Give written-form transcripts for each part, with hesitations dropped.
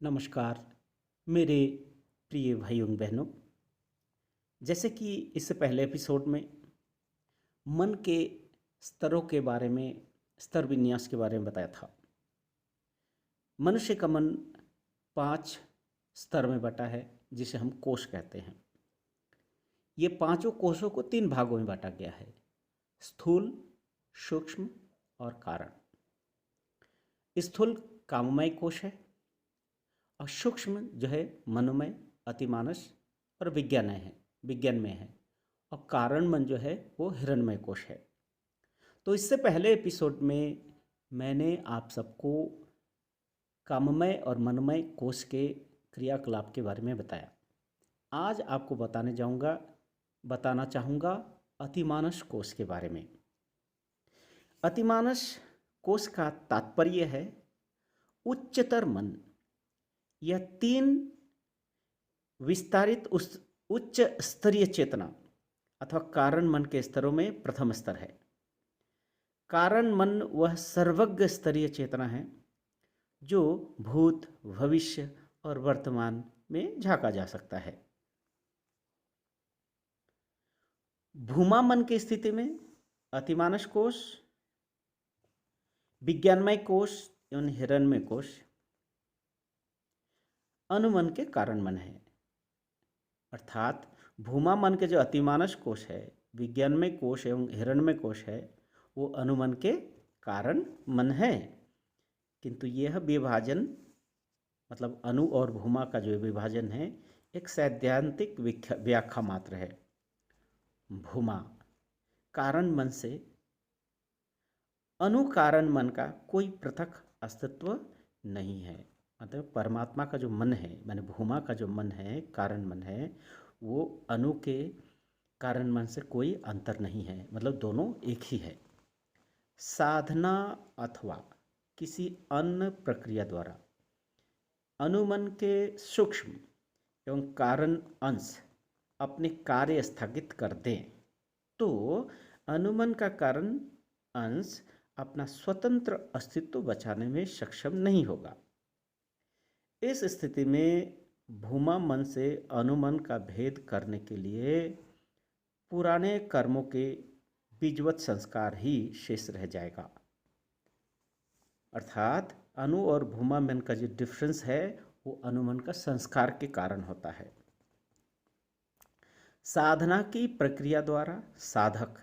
नमस्कार मेरे प्रिय भाइयों बहनों। जैसे कि इससे पहले एपिसोड में मन के स्तरों के बारे में, स्तर विन्यास के बारे में बताया था। मनुष्य का मन 5 स्तर में बटा है, जिसे हम कोश कहते हैं। ये पांचों कोशों को 3 भागों में बांटा गया है: स्थूल, सूक्ष्म और कारण। स्थूल काममय कोश है और सूक्ष्म जो है मनोमय, अतिमानस और विज्ञान में है। और कारण मन जो है वो हिरणमय कोश है। तो इससे पहले एपिसोड में मैंने आप सबको काममय और मनोमय कोश के क्रियाकलाप के बारे में बताया। आज आपको बताना चाहूँगा अतिमानस कोश के बारे में। अतिमानस कोश का तात्पर्य है उच्चतर मन। यह 3 विस्तारित उच्च स्तरीय चेतना अथवा कारण मन के स्तरों में प्रथम स्तर है। कारण मन वह सर्वज्ञ स्तरीय चेतना है जो भूत, भविष्य और वर्तमान में झांका जा सकता है। भूमा मन की स्थिति में अतिमानस कोश, विज्ञानमय कोश एवं हिरणमय कोश अनुमन के कारण मन है। अर्थात भूमा मन के जो अतिमानस कोश है, विज्ञानमय कोश एवं हिरणमय कोश है, वो अनुमन के कारण मन है। किंतु यह विभाजन मतलब अनु और भूमा का जो विभाजन है एक सैद्धांतिक व्याख्या मात्र है। भूमा कारण मन से अनुकारण मन का कोई पृथक अस्तित्व नहीं है। मतलब परमात्मा का जो मन है, माने भूमा का जो मन है, कारण मन है, वो अनु के कारण मन से कोई अंतर नहीं है। मतलब दोनों एक ही है। साधना अथवा किसी अन्य प्रक्रिया द्वारा अनुमन के सूक्ष्म एवं कारण अंश अपने कार्य स्थगित कर दें तो अनुमन का कारण अंश अपना स्वतंत्र अस्तित्व बचाने में सक्षम नहीं होगा। इस स्थिति में भूमा मन से अनुमन का भेद करने के लिए पुराने कर्मों के बीजवत संस्कार ही शेष रह जाएगा। अर्थात अनु और भूमा मन का जो डिफरेंस है वो अनुमन का संस्कार के कारण होता है। साधना की प्रक्रिया द्वारा साधक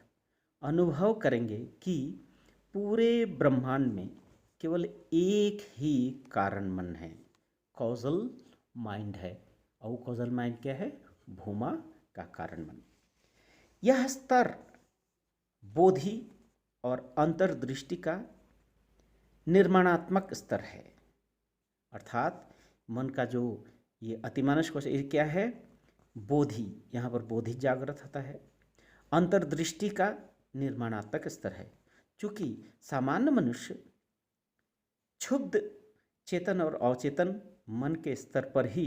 अनुभव करेंगे कि पूरे ब्रह्मांड में केवल एक ही कारण मन है, कॉजल माइंड है। और कॉजल माइंड क्या है? भूमा का कारण मन। यह स्तर बोधि और अंतर्दृष्टि का निर्माणात्मक स्तर है। अर्थात मन का जो ये अतिमानस कोश ये क्या है? बोधि। यहाँ पर बोधि जागृत होता है। अंतर्दृष्टि का निर्माणात्मक स्तर है। चूँकि सामान्य मनुष्य क्षुब्ध चेतन और अवचेतन मन के स्तर पर ही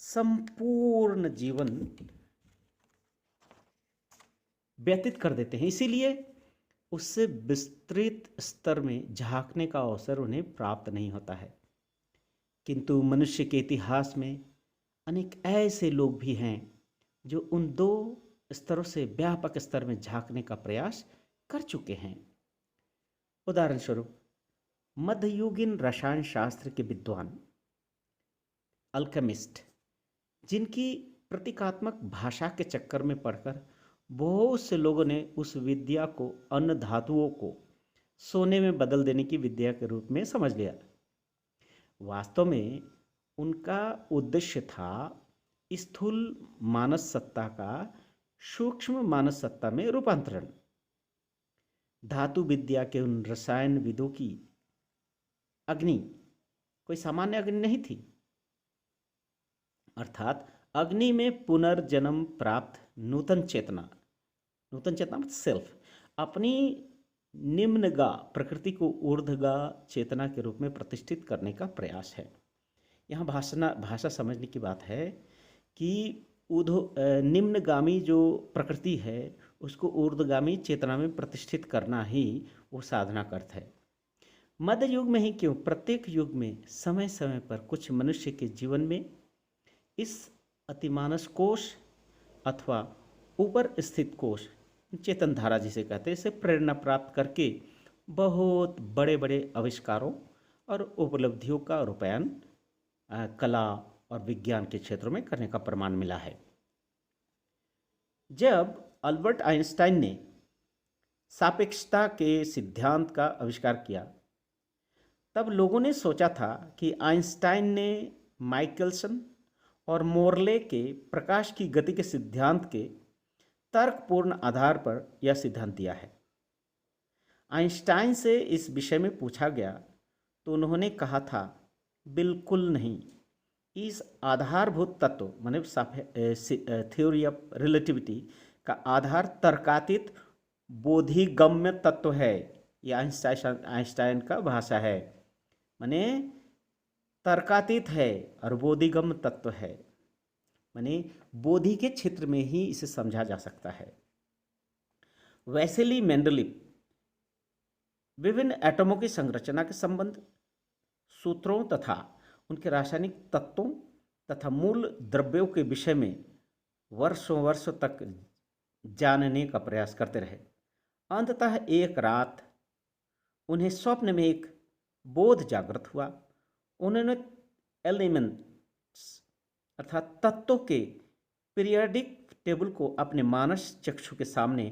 संपूर्ण जीवन व्यतीत कर देते हैं, इसीलिए उससे विस्तृत स्तर में झांकने का अवसर उन्हें प्राप्त नहीं होता है। किंतु मनुष्य के इतिहास में अनेक ऐसे लोग भी हैं जो उन 2 स्तरों से व्यापक स्तर में झांकने का प्रयास कर चुके हैं। उदाहरण स्वरूप मध्ययुगीन रसायन शास्त्र के विद्वान अल्केमिस्ट, जिनकी प्रतीकात्मक भाषा के चक्कर में पड़कर बहुत से लोगों ने उस विद्या को अन्य धातुओं को सोने में बदल देने की विद्या के रूप में समझ लिया। वास्तव में उनका उद्देश्य था स्थूल मानस सत्ता का सूक्ष्म मानस सत्ता में रूपांतरण। धातु विद्या के उन रसायन विदों की अग्नि कोई सामान्य अग्नि नहीं थी। अर्थात अग्नि में पुनर्जन्म प्राप्त नूतन चेतना मतलब सेल्फ, अपनी निम्नगा प्रकृति को ऊर्ध्वगा चेतना के रूप में प्रतिष्ठित करने का प्रयास है। यहाँ भाषा समझने की बात है कि निम्नगामी जो प्रकृति है उसको ऊर्ध्वगामी चेतना में प्रतिष्ठित करना ही वो साधना का अर्थ है। मध्य युग में ही क्यों, प्रत्येक युग में समय समय पर कुछ मनुष्य के जीवन में इस अतिमानस कोश अथवा ऊपर स्थित कोश, चेतन धारा जिसे कहते हैं, इससे प्रेरणा प्राप्त करके बहुत बड़े बड़े आविष्कारों और उपलब्धियों का रूपायन कला और विज्ञान के क्षेत्रों में करने का प्रमाण मिला है। जब अल्बर्ट आइंस्टाइन ने सापेक्षता के सिद्धांत का आविष्कार किया, तब लोगों ने सोचा था कि आइंस्टाइन ने माइकलसन और मोरले के प्रकाश की गति के सिद्धांत के तर्कपूर्ण आधार पर यह सिद्धांत दिया है। आइंस्टाइन से इस विषय में पूछा गया तो उन्होंने कहा था, बिल्कुल नहीं, इस आधारभूत तत्व माने थ्योरी ऑफ रिलेटिविटी का आधार तर्कातीत बोधिगम्य तत्व है। यह आइंस्टाइन का भाषा है, माने तर्कातीत है और बोधिगम्य तत्व है, माने बोधि के क्षेत्र में ही इसे समझा जा सकता है। वेसेली मेंडलीव विभिन्न एटमों की संरचना के संबंध, सूत्रों तथा उनके रासायनिक तत्वों तथा मूल द्रव्यों के विषय में वर्षों तक जानने का प्रयास करते रहे। अंततः एक रात उन्हें स्वप्न में एक बोध जागृत हुआ। उन्होंने एलिमेंट्स अर्थात तत्वों के पीरियडिक टेबल को अपने मानस चक्षु के सामने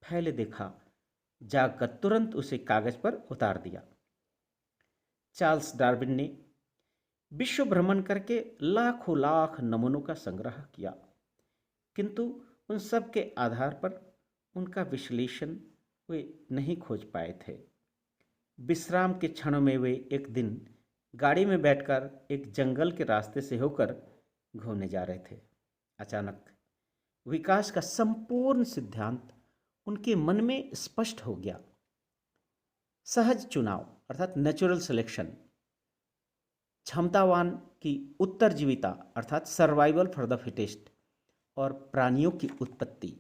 फैले देखा। जागकर तुरंत उसे कागज पर उतार दिया। चार्ल्स डार्विन ने विश्व भ्रमण करके लाखों लाख नमूनों का संग्रह किया, किंतु उन सब के आधार पर उनका विश्लेषण वे नहीं खोज पाए थे। विश्राम के क्षणों में वे एक दिन गाड़ी में बैठकर एक जंगल के रास्ते से होकर घूमने जा रहे थे। अचानक विकास का संपूर्ण सिद्धांत उनके मन में स्पष्ट हो गया। सहज चुनाव अर्थात नेचुरल सिलेक्शन, क्षमतावान की उत्तरजीविता अर्थात सर्वाइवल फॉर द फिटेस्ट, और प्राणियों की उत्पत्ति।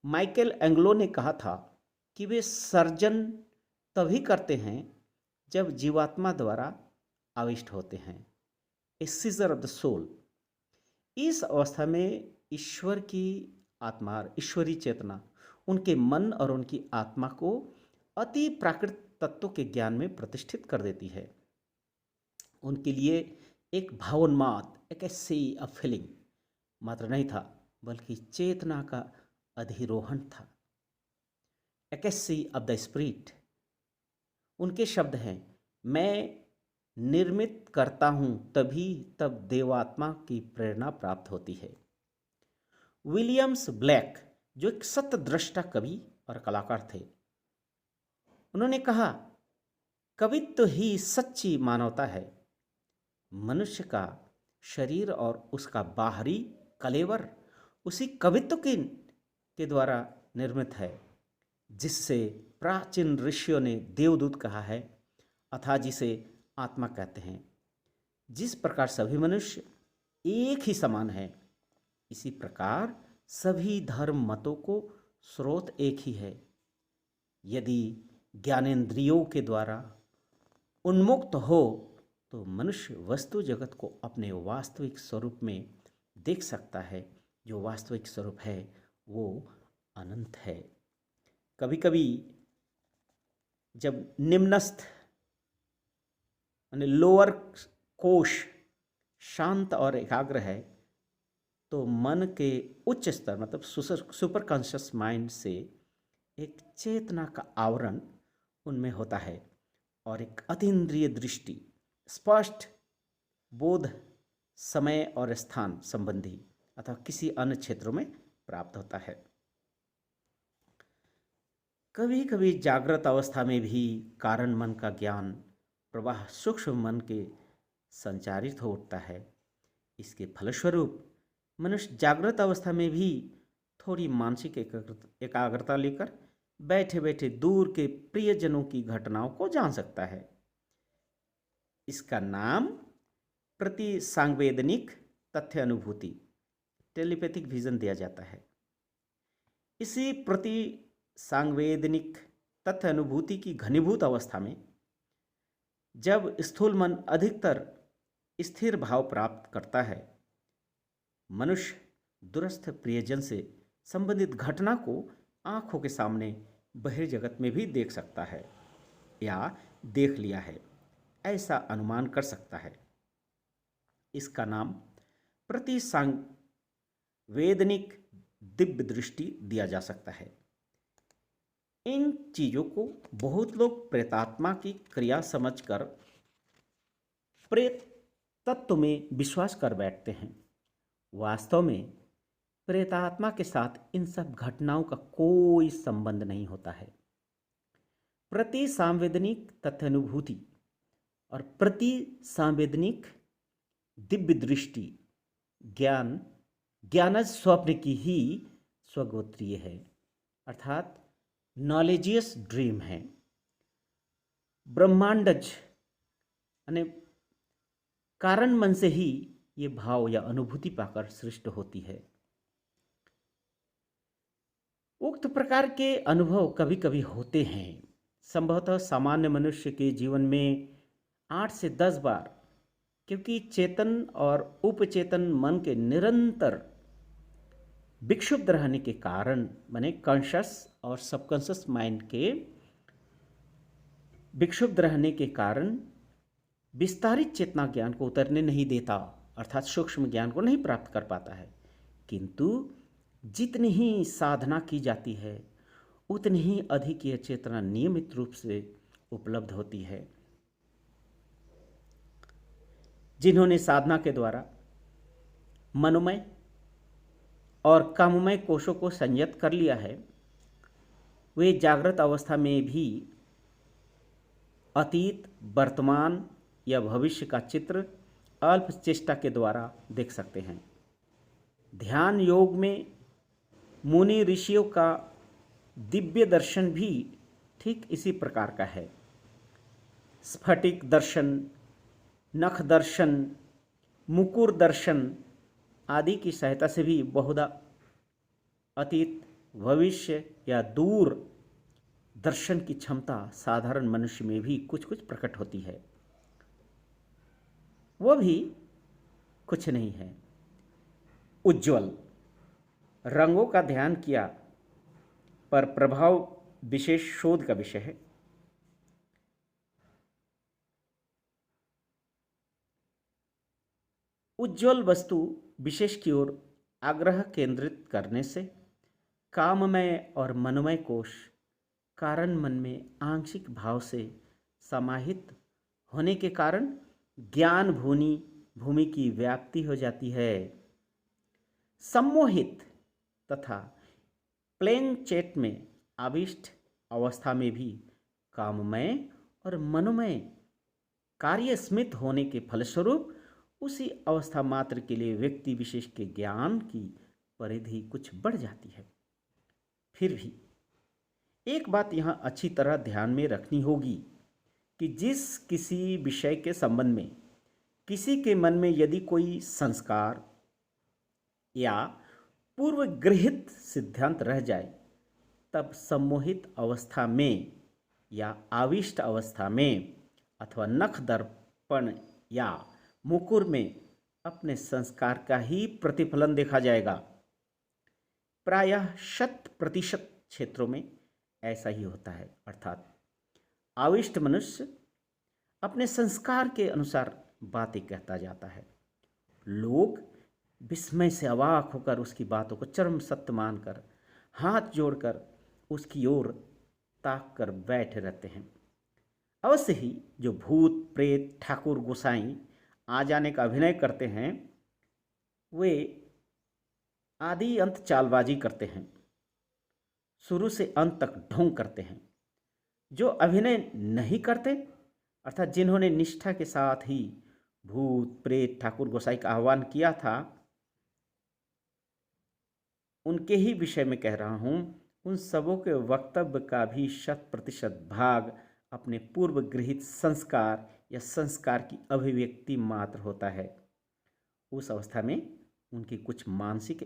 माइकल एंग्लो ने कहा था कि वे सर्जन तभी करते हैं जब जीवात्मा द्वारा आविष्ट होते हैं, ए सीजर ऑफ द सोल। इस अवस्था में ईश्वर की आत्मा, ईश्वरीय चेतना उनके मन और उनकी आत्मा को अति प्राकृत तत्वों के ज्ञान में प्रतिष्ठित कर देती है। उनके लिए एक भावोन्माद, एक ऐसी फीलिंग मात्र नहीं था, बल्कि चेतना का अधिरोहण था, एक ऐसी ऑफ द स्पिरिट। उनके शब्द हैं, मैं निर्मित करता हूं तब देवात्मा की प्रेरणा प्राप्त होती है। विलियम्स ब्लैक जो एक सत्यद्रष्टा कवि और कलाकार थे, उन्होंने कहा, कवित्व ही सच्ची मानवता है। मनुष्य का शरीर और उसका बाहरी कलेवर उसी कवित्व के द्वारा निर्मित है, जिससे प्राचीन ऋषियों ने देवदूत कहा है, अथवा जिसे आत्मा कहते हैं। जिस प्रकार सभी मनुष्य एक ही समान है, इसी प्रकार सभी धर्म मतों को स्रोत एक ही है। यदि ज्ञानेंद्रियों के द्वारा उन्मुक्त हो तो मनुष्य वस्तु जगत को अपने वास्तविक स्वरूप में देख सकता है। जो वास्तविक स्वरूप है वो अनंत है। कभी कभी जब निम्नस्थ यानी लोअर कोश शांत और एकाग्र है, तो मन के उच्च स्तर मतलब सुपर कॉन्शियस माइंड से एक चेतना का आवरण उनमें होता है और एक अतीन्द्रिय दृष्टि, स्पष्ट बोध समय और स्थान संबंधी अथवा किसी अन्य क्षेत्रों में प्राप्त होता है। कभी कभी जागृत अवस्था में भी कारण मन का ज्ञान प्रवाह सूक्ष्म मन के संचारित हो उठता है। इसके फलस्वरूप मनुष्य जागृत अवस्था में भी थोड़ी मानसिक एकाग्रता लेकर बैठे बैठे दूर के प्रियजनों की घटनाओं को जान सकता है। इसका नाम प्रतिसांवेदनिक तथ्य अनुभूति, टेलीपैथिक विजन दिया जाता है। इसी प्रति सांवेदनिक तथ्य अनुभूति की घनीभूत अवस्था में जब स्थूल मन अधिकतर स्थिर भाव प्राप्त करता है, मनुष्य दूरस्थ प्रियजन से संबंधित घटना को आंखों के सामने बहिर्जगत में भी देख सकता है या देख लिया है, ऐसा अनुमान कर सकता है। इसका नाम प्रतिसांवेदनिक दिव्य दृष्टि दिया जा सकता है। इन चीज़ों को बहुत लोग प्रेतात्मा की क्रिया समझकर प्रेत तत्व में विश्वास कर बैठते हैं। वास्तव में प्रेतात्मा के साथ इन सब घटनाओं का कोई संबंध नहीं होता है। प्रति सांवेदनिक तथ्यानुभूति और प्रति सांवेदनिक दिव्य दृष्टि ज्ञानज स्वप्न की ही स्वगोत्रीय है, अर्थात नॉलेजियस ड्रीम है। ब्रह्मांडज यानी कारण मन से ही ये भाव या अनुभूति पाकर सृष्ट होती है। उक्त प्रकार के अनुभव कभी कभी होते हैं। संभवतः सामान्य मनुष्य के जीवन में 8 से 10 बार, क्योंकि चेतन और उपचेतन मन के निरंतर विक्षुब्ध रहने के कारण, माने कॉन्शियस और सबकॉन्शियस माइंड के विक्षुब्ध रहने के कारण विस्तारित चेतना ज्ञान को उतरने नहीं देता, अर्थात सूक्ष्म ज्ञान को नहीं प्राप्त कर पाता है। किंतु जितनी ही साधना की जाती है उतनी ही अधिक यह चेतना नियमित रूप से उपलब्ध होती है। जिन्होंने साधना के द्वारा मनोमय और काममय कोशों को संयत कर लिया है, वे जागृत अवस्था में भी अतीत, वर्तमान या भविष्य का चित्र अल्प चेष्टा के द्वारा देख सकते हैं। ध्यान योग में मुनि ऋषियों का दिव्य दर्शन भी ठीक इसी प्रकार का है। स्फटिक दर्शन, नख दर्शन, मुकुर दर्शन आदि की सहायता से भी बहुधा अतीत, भविष्य या दूर दर्शन की क्षमता साधारण मनुष्य में भी कुछ कुछ प्रकट होती है। वह भी कुछ नहीं है, उज्ज्वल रंगों का ध्यान किया, पर प्रभाव विशेष शोध का विषय है। उज्ज्वल वस्तु विशेष की ओर आग्रह केंद्रित करने से काममय और मनोमय कोश कारण मन में आंशिक भाव से समाहित होने के कारण ज्ञान भूमि की व्याप्ति हो जाती है। सम्मोहित तथा प्लेन चेट में आविष्ट अवस्था में भी काममय और मनोमय कार्य स्मित होने के फलस्वरूप उसी अवस्था मात्र के लिए व्यक्ति विशेष के ज्ञान की परिधि कुछ बढ़ जाती है। फिर भी एक बात यहाँ अच्छी तरह ध्यान में रखनी होगी कि जिस किसी विषय के संबंध में किसी के मन में यदि कोई संस्कार या पूर्व गृहित सिद्धांत रह जाए, तब सम्मोहित अवस्था में या आविष्ट अवस्था में अथवा नख दर्पण या मुकुर में अपने संस्कार का ही प्रतिफलन देखा जाएगा। प्रायः 100% क्षेत्रों में ऐसा ही होता है, अर्थात आविष्ट मनुष्य अपने संस्कार के अनुसार बातें कहता जाता है। लोग विस्मय से अवाक होकर उसकी बातों को चरम सत्य मानकर हाथ जोड़कर उसकी ओर ताक कर बैठे रहते हैं। अवश्य ही जो भूत, प्रेत, ठाकुर, गोसाई आ जाने का अभिनय करते हैं, वे आदि अंत चालबाजी करते हैं, शुरू से अंत तक ढोंग करते हैं। जो अभिनय नहीं करते, अर्थात जिन्होंने निष्ठा के साथ ही भूत, प्रेत, ठाकुर, गोसाई का आह्वान किया था, उनके ही विषय में कह रहा हूँ, उन सबों के वक्तव्य का भी 100% भाग अपने पूर्व गृहित संस्कार या संस्कार की अभिव्यक्ति मात्र होता है। उस अवस्था में उनकी कुछ मानसिक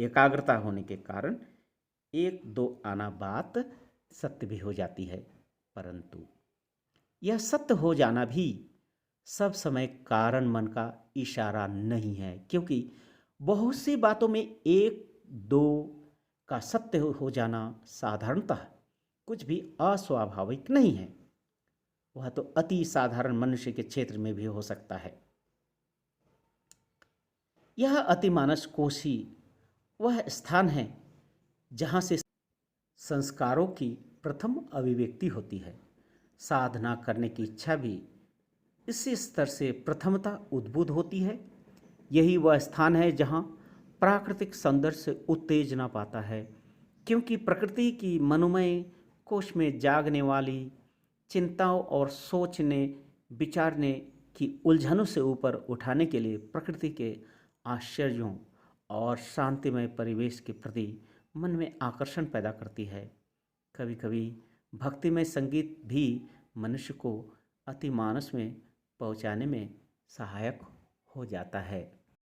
एकाग्रता होने के कारण 1-2 आना बात सत्य भी हो जाती है। परंतु यह सत्य हो जाना भी सब समय कारण मन का इशारा नहीं है, क्योंकि बहुत सी बातों में एक दो का सत्य हो जाना साधारणतः कुछ भी अस्वाभाविक नहीं है। वह तो अति साधारण मनुष्य के क्षेत्र में भी हो सकता है। यह अतिमानस कोशी वह स्थान है जहाँ से संस्कारों की प्रथम अभिव्यक्ति होती है। साधना करने की इच्छा भी इसी स्तर से प्रथमतः उद्बुद्ध होती है। यही वह स्थान है जहाँ प्राकृतिक सौंदर्य से उत्तेजना पाता है, क्योंकि प्रकृति की मनोमय कोश में जागने वाली चिंताओं और सोचने विचारने की उलझनों से ऊपर उठाने के लिए प्रकृति के आश्चर्यों और शांतिमय परिवेश के प्रति मन में आकर्षण पैदा करती है। कभी कभी भक्तिमय संगीत भी मनुष्य को अतिमानस में पहुंचाने में सहायक हो जाता है।